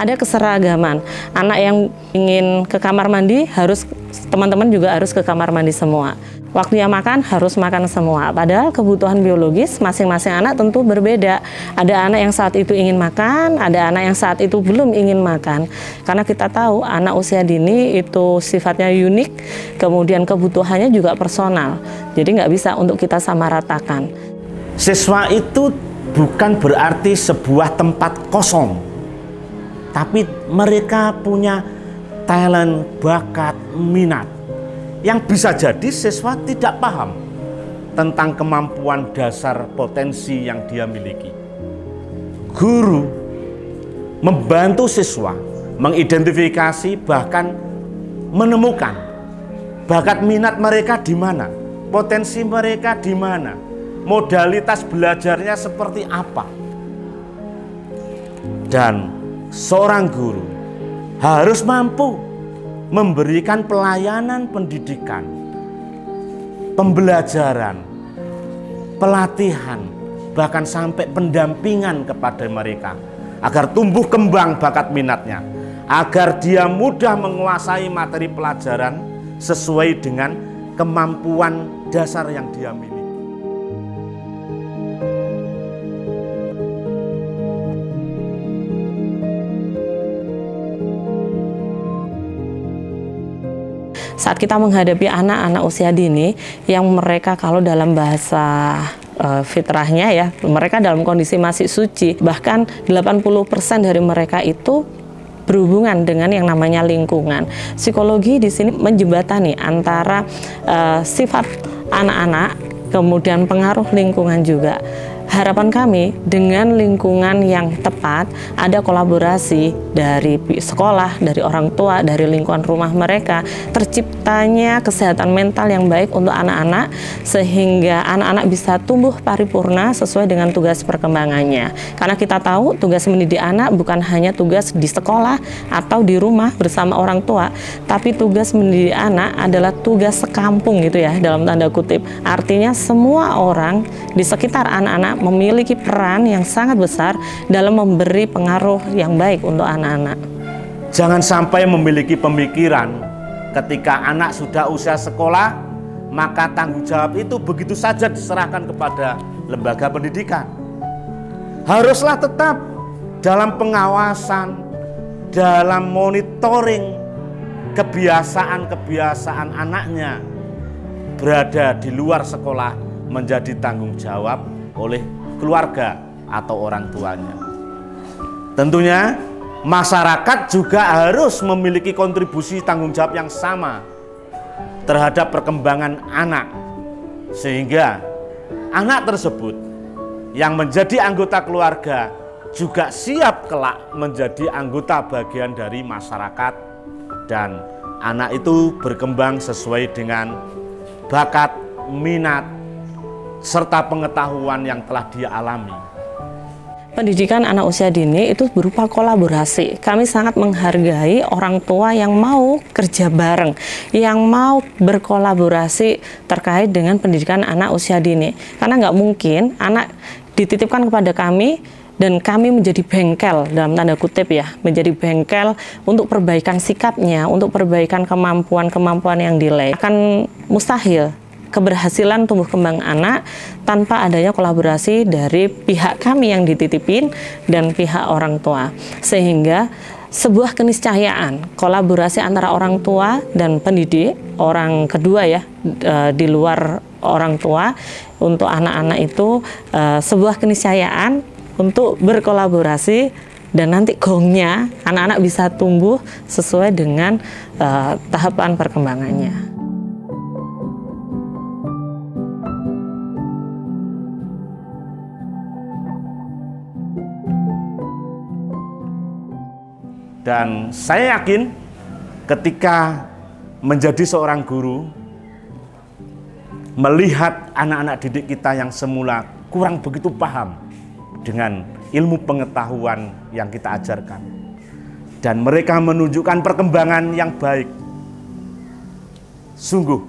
ada keseragaman. Anak yang ingin ke kamar mandi harus, teman-teman juga harus ke kamar mandi semua. Waktunya makan harus makan semua. Padahal kebutuhan biologis masing-masing anak tentu berbeda. Ada anak yang saat itu ingin makan, ada anak yang saat itu belum ingin makan. Karena kita tahu anak usia dini itu sifatnya unik, kemudian kebutuhannya juga personal. Jadi nggak bisa untuk kita samaratakan. Siswa itu bukan berarti sebuah tempat kosong, tapi mereka punya talent, bakat, minat. Yang bisa jadi siswa tidak paham tentang kemampuan dasar potensi yang dia miliki. Guru membantu siswa mengidentifikasi, bahkan menemukan bakat minat mereka di mana, potensi mereka di mana, modalitas belajarnya seperti apa. Dan seorang guru harus mampu memberikan pelayanan pendidikan, pembelajaran, pelatihan, bahkan sampai pendampingan kepada mereka agar tumbuh kembang bakat minatnya, agar dia mudah menguasai materi pelajaran sesuai dengan kemampuan dasar yang dia miliki. Saat kita menghadapi anak-anak usia dini yang mereka kalau dalam bahasa fitrahnya ya, mereka dalam kondisi masih suci, bahkan 80% dari mereka itu berhubungan dengan yang namanya lingkungan. Psikologi di sini menjembatani antara sifat anak-anak, kemudian pengaruh lingkungan juga. Harapan kami dengan lingkungan yang tepat, ada kolaborasi dari sekolah, dari orang tua, dari lingkungan rumah mereka, terciptanya kesehatan mental yang baik untuk anak-anak, sehingga anak-anak bisa tumbuh paripurna sesuai dengan tugas perkembangannya. Karena kita tahu tugas mendidik anak bukan hanya tugas di sekolah atau di rumah bersama orang tua, tapi tugas mendidik anak adalah tugas sekampung gitu ya, dalam tanda kutip. Artinya semua orang di sekitar anak-anak memiliki peran yang sangat besar dalam memberi pengaruh yang baik untuk anak-anak. Jangan sampai memiliki pemikiran ketika anak sudah usia sekolah, maka tanggung jawab itu begitu saja diserahkan kepada lembaga pendidikan. Haruslah tetap dalam pengawasan, dalam monitoring kebiasaan-kebiasaan anaknya berada di luar sekolah menjadi tanggung jawab oleh keluarga atau orang tuanya. Tentunya masyarakat juga harus memiliki kontribusi tanggung jawab yang sama terhadap perkembangan anak, sehingga anak tersebut yang menjadi anggota keluarga juga siap kelak menjadi anggota bagian dari masyarakat, dan anak itu berkembang sesuai dengan bakat, minat, serta pengetahuan yang telah dia alami. Pendidikan anak usia dini itu berupa kolaborasi. Kami sangat menghargai orang tua yang mau kerja bareng, yang mau berkolaborasi terkait dengan pendidikan anak usia dini. Karena nggak mungkin anak dititipkan kepada kami dan kami menjadi bengkel, dalam tanda kutip ya, menjadi bengkel untuk perbaikan sikapnya, untuk perbaikan kemampuan-kemampuan yang delay. Akan mustahil keberhasilan tumbuh kembang anak tanpa adanya kolaborasi dari pihak kami yang dititipin dan pihak orang tua. Sehingga sebuah keniscayaan kolaborasi antara orang tua dan pendidik, orang kedua ya, di luar orang tua, untuk anak-anak itu sebuah keniscayaan untuk berkolaborasi, dan nanti gongnya anak-anak bisa tumbuh sesuai dengan tahapan perkembangannya. Dan saya yakin ketika menjadi seorang guru, melihat anak-anak didik kita yang semula kurang begitu paham dengan ilmu pengetahuan yang kita ajarkan, dan mereka menunjukkan perkembangan yang baik, sungguh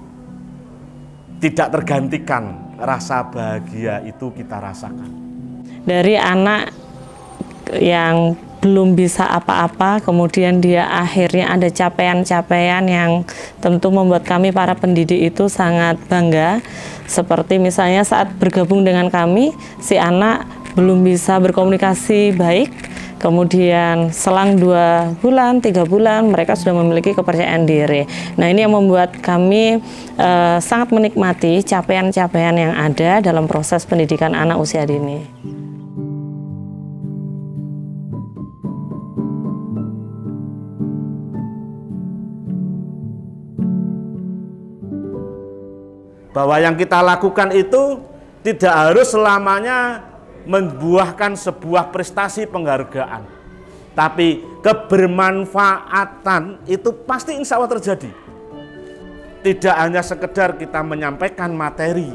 tidak tergantikan rasa bahagia itu kita rasakan. Dari anak yang belum bisa apa-apa, kemudian dia akhirnya ada capaian-capaian yang tentu membuat kami para pendidik itu sangat bangga. Seperti misalnya saat bergabung dengan kami, si anak belum bisa berkomunikasi baik, kemudian selang 2 bulan, 3 bulan, mereka sudah memiliki kepercayaan diri. Nah, ini yang membuat kami sangat menikmati capaian-capaian yang ada dalam proses pendidikan anak usia dini. Bahwa yang kita lakukan itu tidak harus selamanya membuahkan sebuah prestasi penghargaan, tapi kebermanfaatan itu pasti insya Allah terjadi. Tidak hanya sekedar kita menyampaikan materi,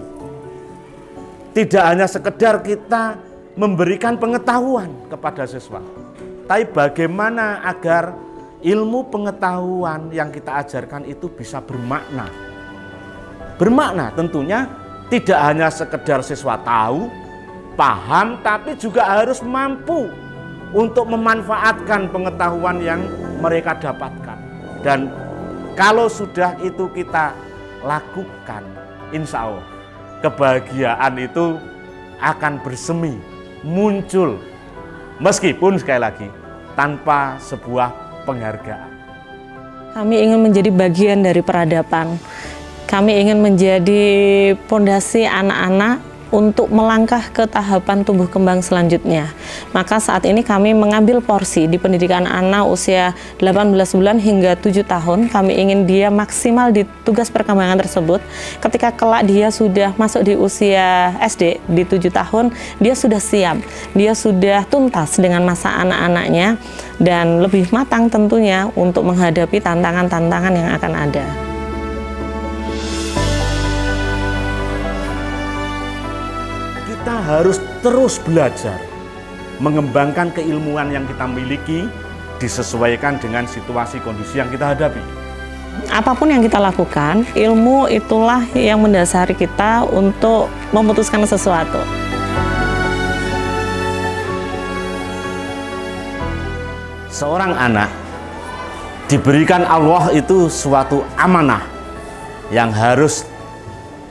tidak hanya sekedar kita memberikan pengetahuan kepada siswa, tapi bagaimana agar ilmu pengetahuan yang kita ajarkan itu bisa bermakna. Bermakna tentunya tidak hanya sekedar siswa tahu, paham, tapi juga harus mampu untuk memanfaatkan pengetahuan yang mereka dapatkan. Dan kalau sudah itu kita lakukan, insya Allah kebahagiaan itu akan bersemi, muncul, meskipun sekali lagi tanpa sebuah penghargaan. Kami ingin menjadi bagian dari peradaban. Kami ingin menjadi pondasi anak-anak untuk melangkah ke tahapan tumbuh kembang selanjutnya. Maka saat ini kami mengambil porsi di pendidikan anak usia 18 bulan hingga 7 tahun. Kami ingin dia maksimal di tugas perkembangan tersebut. Ketika kelak dia sudah masuk di usia SD di 7 tahun, dia sudah siap, dia sudah tuntas dengan masa anak-anaknya dan lebih matang tentunya untuk menghadapi tantangan-tantangan yang akan ada. Kita harus terus belajar, mengembangkan keilmuan yang kita miliki, disesuaikan dengan situasi kondisi yang kita hadapi. Apapun yang kita lakukan, ilmu itulah yang mendasari kita untuk memutuskan sesuatu. Seorang anak diberikan Allah itu suatu amanah yang harus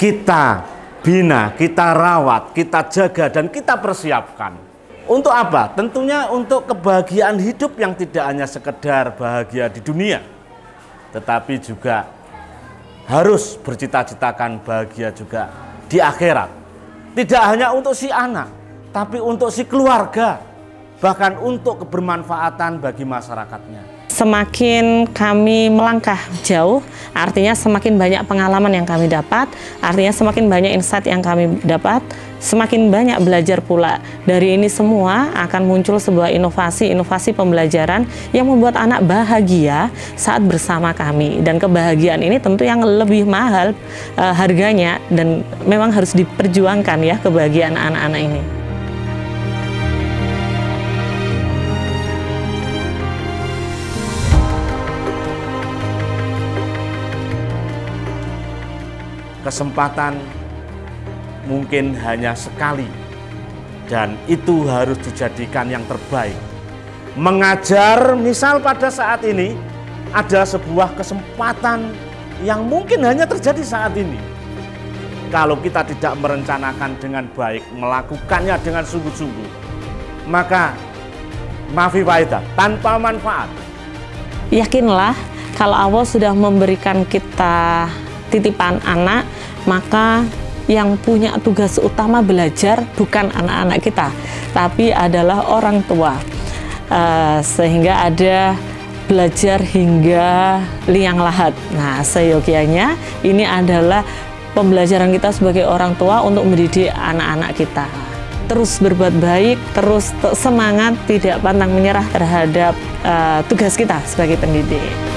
kita bina, kita rawat, kita jaga, dan kita persiapkan. Untuk apa? Tentunya untuk kebahagiaan hidup yang tidak hanya sekedar bahagia di dunia, tetapi juga harus bercita-citakan bahagia juga di akhirat. Tidak hanya untuk si anak, tapi untuk si keluarga, bahkan untuk kebermanfaatan bagi masyarakatnya. Semakin kami melangkah jauh, artinya semakin banyak pengalaman yang kami dapat, artinya semakin banyak insight yang kami dapat, semakin banyak belajar pula. Dari ini semua akan muncul sebuah inovasi pembelajaran yang membuat anak bahagia saat bersama kami. Dan kebahagiaan ini tentu yang lebih mahal harganya, dan memang harus diperjuangkan ya kebahagiaan anak-anak ini. Kesempatan mungkin hanya sekali, dan itu harus dijadikan yang terbaik. Mengajar, misal pada saat ini ada sebuah kesempatan yang mungkin hanya terjadi saat ini. Kalau kita tidak merencanakan dengan baik, melakukannya dengan sungguh-sungguh, maka mafi faedah, tanpa manfaat. Yakinlah kalau Allah sudah memberikan kita titipan anak, maka yang punya tugas utama belajar bukan anak-anak kita, tapi adalah orang tua. Sehingga ada belajar hingga liang lahat. Nah, seyogianya ini adalah pembelajaran kita sebagai orang tua untuk mendidik anak-anak kita. Terus berbuat baik, terus semangat, tidak pantang menyerah terhadap tugas kita sebagai pendidik.